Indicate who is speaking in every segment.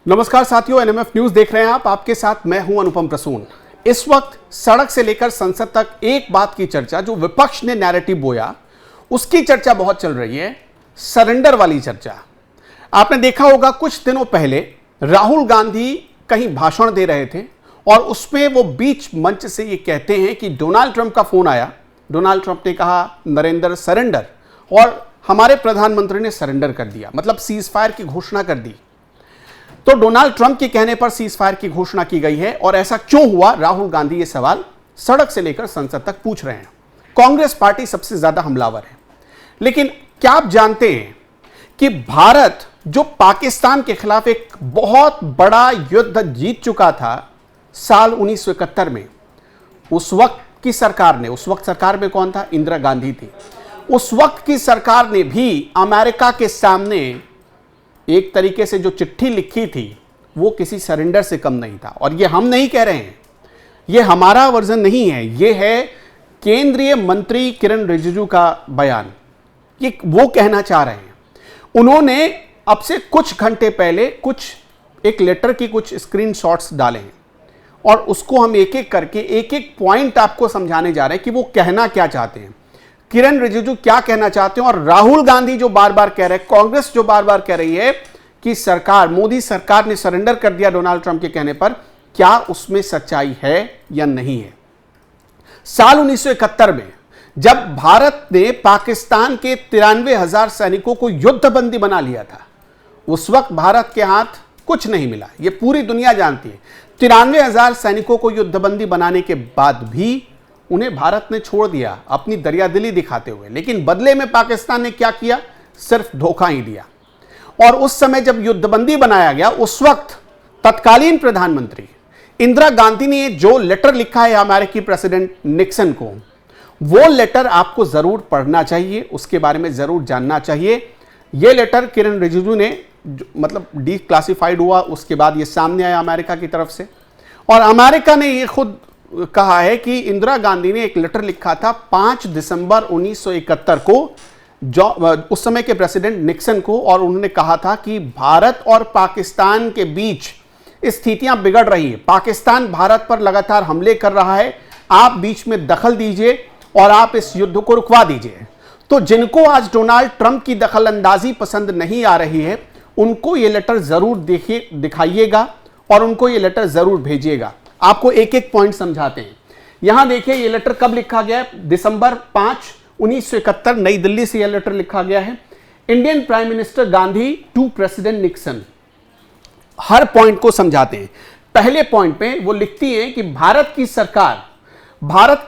Speaker 1: नमस्कार साथियों, NMF news देख रहे हैं आप। आपके साथ मैं हूं अनुपम प्रसून। इस वक्त सड़क से लेकर संसद तक एक बात की चर्चा, जो विपक्ष ने नैरेटिव बोया, उसकी चर्चा बहुत चल रही है, सरेंडर वाली चर्चा। आपने देखा होगा कुछ दिनों पहले राहुल गांधी कहीं भाषण दे रहे थे और उसमें वो बीच मंच से ये कहते हैं कि डोनाल्ड ट्रंप का फोन आया। डोनाल्ड ट्रंप ने कहा नरेंद्र सरेंडर, और हमारे प्रधानमंत्री ने सरेंडर कर दिया, मतलब सीज फायर की घोषणा कर दी। तो डोनाल्ड ट्रंप के कहने पर सीज फायर की घोषणा की गई है, और ऐसा क्यों हुआ, राहुल गांधी ये सवाल सड़क से लेकर संसद तक पूछ रहे हैं। कांग्रेस पार्टी सबसे ज्यादा हमलावर है, लेकिन क्या आप जानते हैं कि भारत जो पाकिस्तान के खिलाफ एक बहुत बड़ा युद्ध जीत चुका था साल 1971 में, उस वक्त की सरकार ने, उस वक्त सरकार में कौन था, इंदिरा गांधी थी, उस वक्त की सरकार ने भी अमेरिका के सामने एक तरीके से जो चिट्ठी लिखी थी वो किसी सरेंडर से कम नहीं था। और ये हम नहीं कह रहे हैं, ये हमारा वर्जन नहीं है, ये है केंद्रीय मंत्री किरण रिजिजू का बयान। ये वो कहना चाह रहे हैं। उन्होंने अब से कुछ घंटे पहले एक लेटर की कुछ स्क्रीनशॉट्स डाले हैं, और उसको हम एक एक करके एक एक पॉइंट आपको समझाने जा रहे हैं कि वो कहना क्या चाहते हैं, किरण रिजिजू क्या कहना चाहते हैं, और राहुल गांधी जो बार बार कह रहे हैं, कांग्रेस जो बार बार कह रही है कि सरकार, मोदी सरकार ने सरेंडर कर दिया डोनाल्ड ट्रंप के कहने पर, क्या उसमें सच्चाई है या नहीं है। साल 1971 में जब भारत ने पाकिस्तान के 93,000 सैनिकों को युद्धबंदी बना लिया था, उस वक्त भारत के हाथ कुछ नहीं मिला, यह पूरी दुनिया जानती है। 93,000 सैनिकों को युद्धबंदी बनाने के बाद भी उन्हें भारत ने छोड़ दिया अपनी दरियादिली दिखाते हुए, लेकिन बदले में पाकिस्तान ने क्या किया, सिर्फ धोखा ही दिया। और उस समय जब युद्धबंदी बनाया गया, उस वक्त तत्कालीन प्रधानमंत्री इंदिरा गांधी ने जो लेटर लिखा है अमेरिकी प्रेसिडेंट निक्सन को, वो लेटर आपको जरूर पढ़ना चाहिए, उसके बारे में जरूर जानना चाहिए। यह लेटर किरण रिजिजू ने मतलब डिक्लासिफाइड हुआ, उसके बाद ये सामने आया अमेरिका की तरफ से, और अमेरिका ने यह खुद कहा है कि इंदिरा गांधी ने एक लेटर लिखा था 5 दिसंबर 1971 को जो उस समय के प्रेसिडेंट निक्सन को, और उन्होंने कहा था कि भारत और पाकिस्तान के बीच स्थितियां बिगड़ रही हैं, पाकिस्तान भारत पर लगातार हमले कर रहा है, आप बीच में दखल दीजिए और आप इस युद्ध को रुकवा दीजिए। तो जिनको आज डोनाल्ड ट्रंप की दखलंदाजी पसंद नहीं आ रही है, उनको यह लेटर जरूर दिखाइएगा और उनको यह लेटर जरूर भेजिएगा। आपको एक एक पॉइंट समझाते हैं। यहां देखिए यह लेटर कब लिखा गया है, दिसंबर 5, 1971 नई दिल्ली से यह लेटर लिखा गया है। Indian prime minister Gandhi to president Nixon. हर पॉइंट को समझाते हैं। पहले पॉइंट पे वो लिखती हैं कि भारत की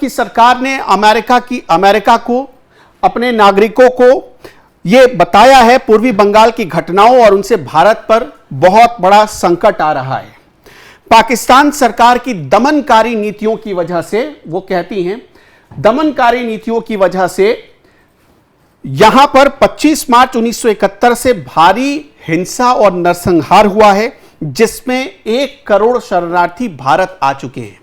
Speaker 1: सरकार ने अमेरिका को, अपने नागरिकों को यह बताया है पूर्वी बंगाल की घटनाओं और उनसे भारत पर बहुत बड़ा संकट आ रहा है। पाकिस्तान सरकार की दमनकारी नीतियों की वजह से, वो कहती हैं, दमनकारी नीतियों की वजह से यहां पर 25 मार्च 1971 से भारी हिंसा और नरसंहार हुआ है, जिसमें 1 करोड़ शरणार्थी भारत आ चुके हैं।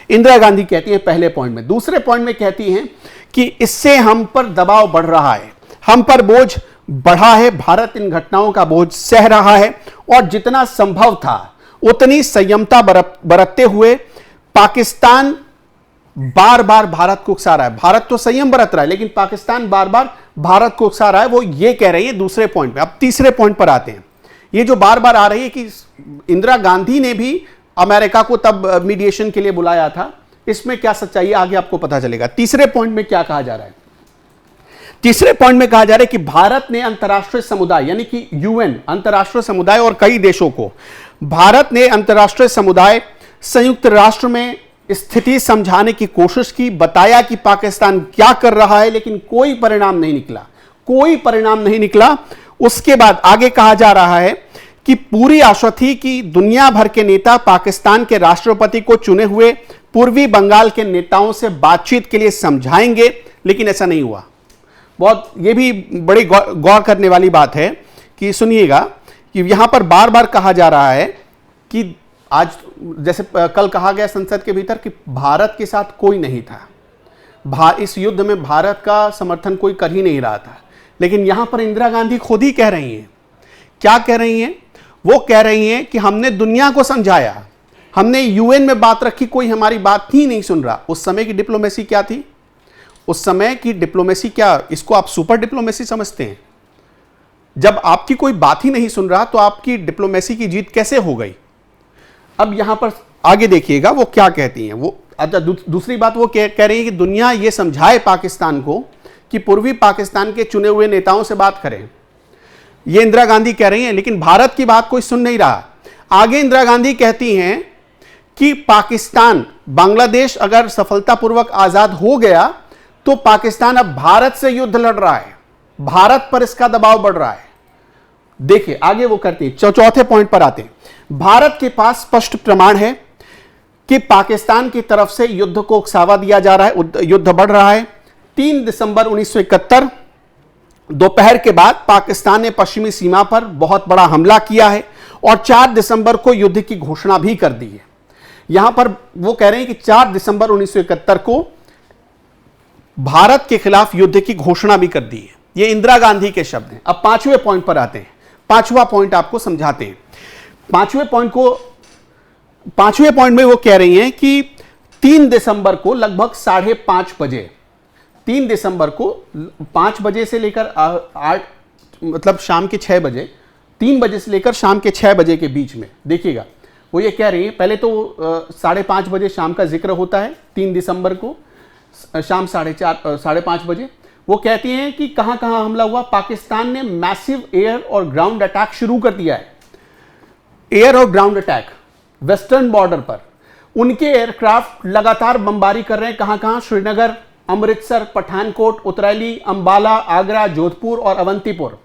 Speaker 1: इंदिरा गांधी कहती हैं पहले पॉइंट में। दूसरे पॉइंट में कहती हैं कि इससे हम पर दबाव बढ़ रहा है, हम पर बोझ बढ़ा है, भारत इन घटनाओं का बोझ सह रहा है, और जितना संभव था उतनी संयमता बरतते हुए पाकिस्तान बार बार भारत को उकसा रहा है। भारत तो संयम बरत रहा है, लेकिन पाकिस्तान बार बार भारत को उकसा रहा है, वो ये कह रही है दूसरे पॉइंट में। अब तीसरे पॉइंट पर आते हैं। ये जो बार बार आ रही है कि इंदिरा गांधी ने भी अमेरिका को तब मीडिएशन के लिए बुलाया था, इसमें क्या सच्चाई है आगे आपको पता चलेगा। तीसरे पॉइंट में क्या कहा जा रहा है, तीसरे पॉइंट में कहा जा रहा है कि भारत ने अंतर्राष्ट्रीय समुदाय, यानी कि यूएन, अंतर्राष्ट्रीय समुदाय और कई देशों को, भारत ने अंतर्राष्ट्रीय समुदाय, संयुक्त राष्ट्र में स्थिति समझाने की कोशिश की, बताया कि पाकिस्तान क्या कर रहा है, लेकिन कोई परिणाम नहीं निकला। उसके बाद आगे कहा जा रहा है कि पूरी आशा थी कि दुनिया भर के नेता पाकिस्तान के राष्ट्रपति को चुने हुए पूर्वी बंगाल के नेताओं से बातचीत के लिए समझाएंगे, लेकिन ऐसा नहीं हुआ। बहुत ये भी बड़ी गौर करने वाली बात है कि सुनिएगा कि यहां पर बार बार कहा जा रहा है कि आज जैसे कल कहा गया संसद के भीतर कि भारत के साथ कोई नहीं था, इस युद्ध में भारत का समर्थन कोई कर ही नहीं रहा था, लेकिन यहां पर इंदिरा गांधी खुद ही कह रही हैं। क्या कह रही हैं? वो कह रही हैं कि हमने दुनिया को समझाया, हमने यूएन में बात रखी, कोई हमारी बात ही नहीं सुन रहा। उस समय की डिप्लोमेसी क्या थी? उस समय की डिप्लोमेसी क्या, इसको आप सुपर डिप्लोमेसी समझते हैं? जब आपकी कोई बात ही नहीं सुन रहा तो आपकी डिप्लोमेसी की जीत कैसे हो गई? अब यहां पर आगे देखिएगा वो क्या कहती हैं। वो अच्छा, दूसरी बात वो कह रही है कि दुनिया ये समझाए पाकिस्तान को कि पूर्वी पाकिस्तान के चुने हुए नेताओं से बात करें। ये इंदिरा गांधी कह रही हैं, लेकिन भारत की बात कोई सुन नहीं रहा। आगे इंदिरा गांधी कहती हैं कि पाकिस्तान, बांग्लादेश अगर सफलतापूर्वक आजाद हो गया तो पाकिस्तान अब भारत से युद्ध लड़ रहा है, भारत पर इसका दबाव बढ़ रहा है। देखिए आगे वो करती है, चौथे पॉइंट पर आते हैं। भारत के पास स्पष्ट प्रमाण है कि पाकिस्तान की तरफ से युद्ध को उकसावा दिया जा रहा है, युद्ध बढ़ रहा है। 3 दिसंबर 1971 दोपहर के बाद पाकिस्तान ने पश्चिमी सीमा पर बहुत बड़ा हमला किया है और 4 दिसंबर को युद्ध की घोषणा भी कर दी है। यहां पर वो कह रहे हैं कि 4 दिसंबर 1971 को भारत के खिलाफ युद्ध की घोषणा भी कर दी है। ये इंदिरा गांधी के शब्द हैं। अब 5वें पॉइंट पर आते हैं। 5वां पॉइंट आपको समझाते हैं। 5वें पॉइंट में वो कह रही हैं कि 3 दिसंबर को लगभग 5:30 बजे, 3 दिसंबर को 5 बजे से लेकर 8 मतलब शाम के 6 बजे, 3 बजे से लेकर शाम के 6 बजे के बीच में, देखिएगा वो ये कह रही है, पहले तो 5:30 बजे शाम का जिक्र होता है 3 दिसंबर को शाम 4:30 बजे। वो कहती हैं कि कहां कहां हमला हुआ। पाकिस्तान ने मैसिव एयर और ग्राउंड अटैक शुरू कर दिया है। एयर और ग्राउंड अटैक वेस्टर्न बॉर्डर पर, उनके एयरक्राफ्ट लगातार बमबारी कर रहे हैं। कहां कहां? श्रीनगर, अमृतसर, पठानकोट, उतरैली, अंबाला, आगरा, जोधपुर और अवंतीपुर।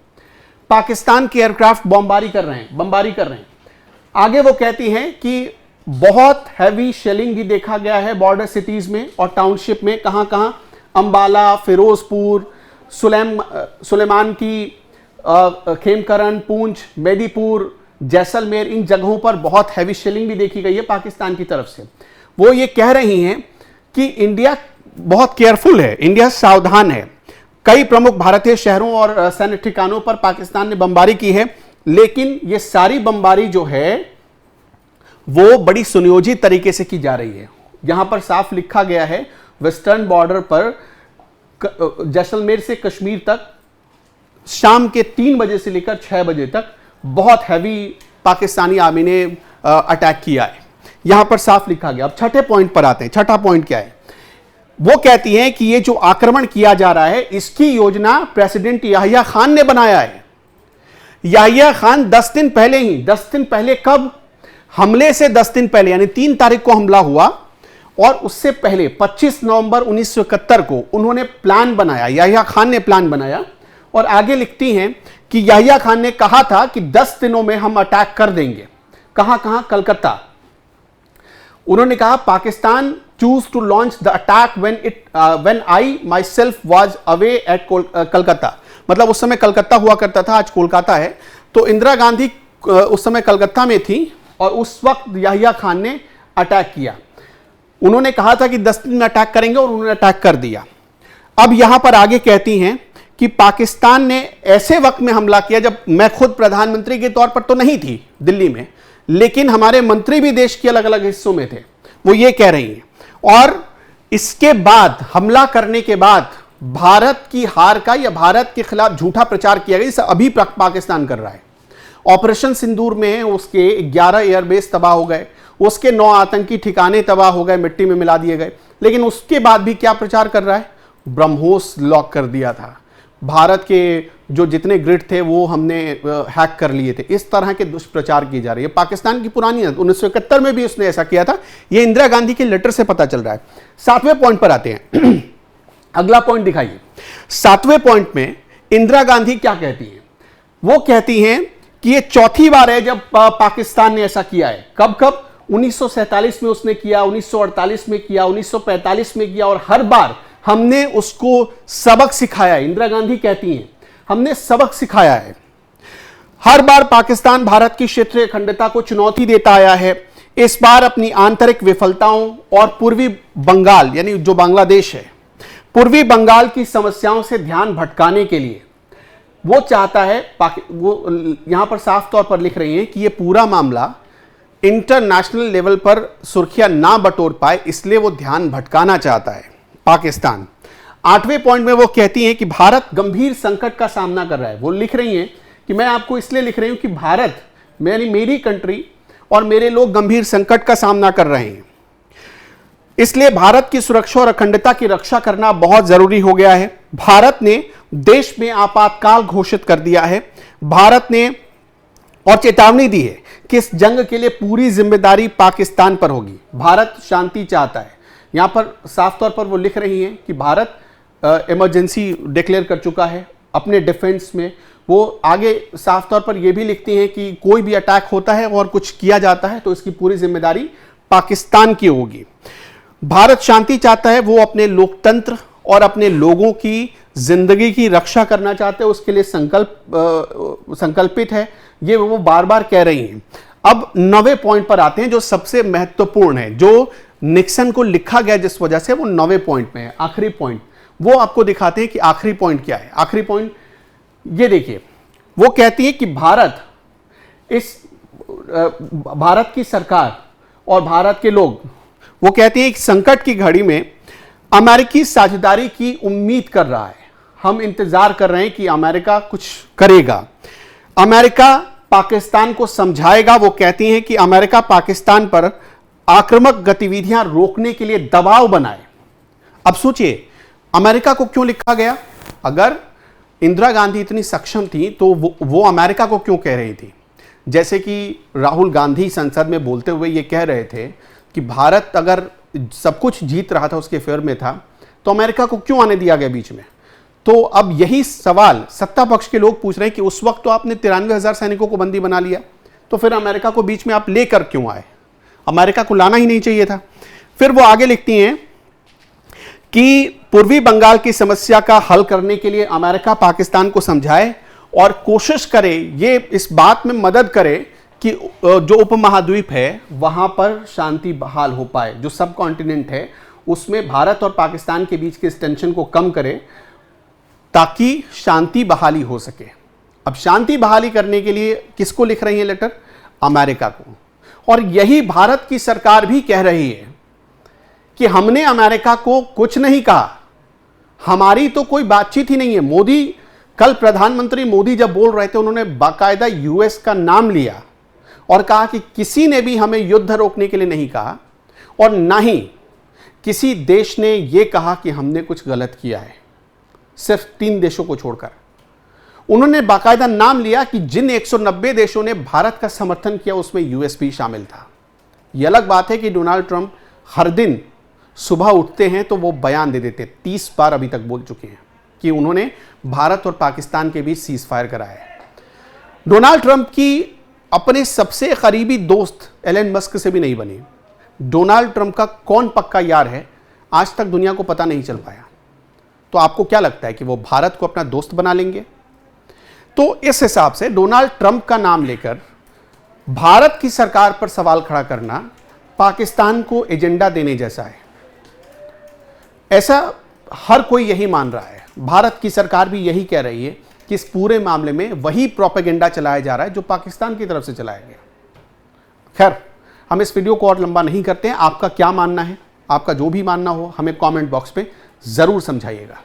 Speaker 1: पाकिस्तान के एयरक्राफ्ट बमबारी कर रहे हैं। आगे वो कहती हैं कि बहुत हैवी शेलिंग भी देखा गया है बॉर्डर सिटीज में और टाउनशिप में। कहां कहां? अंबाला, फिरोजपुर, सुलेमान की, खेमकरन, पूंछ, मेदीपुर, जैसलमेर, इन जगहों पर बहुत हैवी शेलिंग भी देखी गई है पाकिस्तान की तरफ से। वो ये कह रही हैं कि इंडिया बहुत केयरफुल है, इंडिया सावधान है। कई प्रमुख भारतीय शहरों और सैन्य ठिकानों पर पाकिस्तान ने बमबारी की है, लेकिन ये सारी बमबारी जो है वो बड़ी सुनियोजित तरीके से की जा रही है। यहां पर साफ लिखा गया है, वेस्टर्न बॉर्डर पर जैसलमेर से कश्मीर तक शाम के 3 बजे से लेकर 6 बजे तक बहुत हैवी पाकिस्तानी आर्मी ने अटैक किया है। यहां पर साफ लिखा गया। अब 6ठे पॉइंट पर आते हैं। 6ठा पॉइंट क्या है? वो कहती हैं कि ये जो आक्रमण किया जा रहा है इसकी योजना प्रेसिडेंट याहिया खान ने बनाया है। याहिया खान 10 दिन पहले ही, 10 दिन पहले कब? हमले से 10 दिन पहले, यानी 3 तारीख को हमला हुआ और उससे पहले 25 नवंबर 1971 को उन्होंने प्लान बनाया, याहिया खान ने प्लान बनाया। और आगे लिखती हैं कि याहिया खान ने कहा था कि 10 दिनों में हम अटैक कर देंगे। कहां कहां? कलकत्ता। उन्होंने कहा Pakistan choose to launch the attack when I myself was away at Calcutta. मतलब उस समय कलकत्ता हुआ करता था, आज कोलकाता है। तो इंदिरा गांधी उस समय कलकत्ता में थी और उस वक्त याहिया खान ने अटैक किया। उन्होंने कहा था कि 10 दिन में अटैक करेंगे और उन्होंने अटैक कर दिया। अब यहां पर आगे कहती हैं कि पाकिस्तान ने ऐसे वक्त में हमला किया जब मैं खुद प्रधानमंत्री के तौर पर तो नहीं थी दिल्ली में, लेकिन हमारे मंत्री भी देश के अलग अलग हिस्सों में थे। वो ये कह रही हैं। और इसके बाद, हमला करने के बाद भारत की हार का या भारत के खिलाफ झूठा प्रचार किया गया, अभी पाकिस्तान कर रहा है। ऑपरेशन सिंदूर में उसके 11 एयरबेस तबाह हो गए, उसके 9 आतंकी ठिकाने तबाह हो गए, मिट्टी में मिला दिए गए। लेकिन उसके बाद भी क्या प्रचार कर रहा है? ब्रह्मोस लॉक कर दिया था, भारत के जो जितने ग्रिड थे वो हमने हैक कर लिए थे। इस तरह के दुष्प्रचार की जा रही है। पाकिस्तान की पुरानी 1971 में भी उसने ऐसा किया था। ये इंदिरा गांधी के लेटर से पता चल रहा है। 7वें पॉइंट पर आते हैं। अगला पॉइंट दिखाइए। 7वें पॉइंट में इंदिरा गांधी क्या कहती हैं? वो कहती हैं कि ये चौथी बार है जब पाकिस्तान ने ऐसा किया है। कब कब? 1947 में उसने किया, 1948 में किया, 1945 में किया, और हर बार हमने उसको सबक सिखाया है। इंदिरा गांधी कहती हैं हमने सबक सिखाया है। हर बार पाकिस्तान भारत की क्षेत्रीय अखंडता को चुनौती देता आया है। इस बार अपनी आंतरिक विफलताओं और पूर्वी बंगाल, यानी जो बांग्लादेश है, पूर्वी बंगाल की समस्याओं से ध्यान भटकाने के लिए वो चाहता है, वो यहां पर साफ तौर पर लिख रही हैं कि ये पूरा मामला इंटरनेशनल लेवल पर सुर्खियां ना बटोर पाए, इसलिए वो ध्यान भटकाना चाहता है पाकिस्तान। 8वें पॉइंट में वो कहती हैं कि भारत गंभीर संकट का सामना कर रहा है। वो लिख रही हैं कि मैं आपको इसलिए लिख रही हूं कि भारत, मेरी कंट्री और मेरे लोग गंभीर संकट का सामना कर रहे हैं, इसलिए भारत की सुरक्षा और अखंडता की रक्षा करना बहुत जरूरी हो गया है। भारत ने देश में आपातकाल घोषित कर दिया है। भारत ने और चेतावनी दी है कि इस जंग के लिए पूरी जिम्मेदारी पाकिस्तान पर होगी। भारत शांति चाहता है। यहां पर साफ तौर पर वो लिख रही हैं कि भारत इमरजेंसी डिक्लेयर कर चुका है अपने डिफेंस में। वो आगे साफ तौर पर यह भी लिखती हैं कि कोई भी अटैक होता है और कुछ किया जाता है तो इसकी पूरी जिम्मेदारी पाकिस्तान की होगी। भारत शांति चाहता है, वो अपने लोकतंत्र और अपने लोगों की जिंदगी की रक्षा करना चाहते हैं, उसके लिए संकल्पित है, ये वो बार बार कह रही हैं। अब 9वें पॉइंट पर आते हैं जो सबसे महत्वपूर्ण है, जो निक्सन को लिखा गया जिस वजह से, वो 9वें पॉइंट में है। आखिरी पॉइंट वो आपको दिखाते हैं कि आखिरी पॉइंट क्या है। आखिरी पॉइंट ये देखिए, वो कहती है कि भारत की सरकार और भारत के लोग, वो कहती हैं कि संकट की घड़ी में अमेरिकी साझेदारी की उम्मीद कर रहा है। हम इंतजार कर रहे हैं कि अमेरिका कुछ करेगा, अमेरिका पाकिस्तान को समझाएगा। वो कहती हैं कि अमेरिका पाकिस्तान पर आक्रामक गतिविधियां रोकने के लिए दबाव बनाए। अब सोचिए, अमेरिका को क्यों लिखा गया? अगर इंदिरा गांधी इतनी सक्षम थी तो वो अमेरिका को क्यों कह रही थी? जैसे कि राहुल गांधी संसद में बोलते हुए ये कह रहे थे कि भारत अगर सब कुछ जीत रहा था, उसके फेवर में था, तो अमेरिका को क्यों आने दिया गया बीच में? तो अब यही सवाल सत्ता पक्ष के लोग पूछ रहे हैं कि उस वक्त तो आपने 93,000 सैनिकों को बंदी बना लिया, तो फिर अमेरिका को बीच में आप लेकर क्यों आए? अमेरिका को लाना ही नहीं चाहिए था। फिर वो आगे लिखती हैं कि पूर्वी बंगाल की समस्या का हल करने के लिए अमेरिका पाकिस्तान को समझाए और कोशिश करे, ये इस बात में मदद करे कि जो उपमहाद्वीप है वहां पर शांति बहाल हो पाए। जो सब कॉन्टिनेंट है उसमें भारत और पाकिस्तान के बीच के इस टेंशन को कम करे ताकि शांति बहाली हो सके। अब शांति बहाली करने के लिए किसको लिख रही है लेटर? अमेरिका को। और यही भारत की सरकार भी कह रही है कि हमने अमेरिका को कुछ नहीं कहा, हमारी तो कोई बातचीत ही नहीं है। मोदी, कल प्रधानमंत्री मोदी जब बोल रहे थे, उन्होंने बाकायदा यूएस का नाम लिया और कहा कि किसी ने भी हमें युद्ध रोकने के लिए नहीं कहा और ना ही किसी देश ने यह कहा कि हमने कुछ गलत किया है, सिर्फ 3 देशों को छोड़कर। उन्होंने बाकायदा नाम लिया कि जिन 190 देशों ने भारत का समर्थन किया उसमें यूएस भी शामिल था। यह अलग बात है कि डोनाल्ड ट्रंप हर दिन सुबह उठते हैं तो वो बयान दे देते, 30 बार अभी तक बोल चुके हैं कि उन्होंने भारत और पाकिस्तान के बीच सीज फायर कराया है। डोनाल्ड ट्रंप की अपने सबसे करीबी दोस्त एलन मस्क से भी नहीं बनी। डोनाल्ड ट्रंप का कौन पक्का यार है आज तक दुनिया को पता नहीं चल पाया। तो आपको क्या लगता है कि वो भारत को अपना दोस्त बना लेंगे? तो इस हिसाब से डोनाल्ड ट्रंप का नाम लेकर भारत की सरकार पर सवाल खड़ा करना पाकिस्तान को एजेंडा देने जैसा है। ऐसा हर कोई यही मान रहा है। भारत की सरकार भी यही कह रही है कि इस पूरे मामले में वही प्रोपेगेंडा चलाया जा रहा है जो पाकिस्तान की तरफ से चलाया गया। खैर, हम इस वीडियो को और लंबा नहीं करते हैं। आपका क्या मानना है? आपका जो भी मानना हो हमें कमेंट बॉक्स पे जरूर समझाइएगा।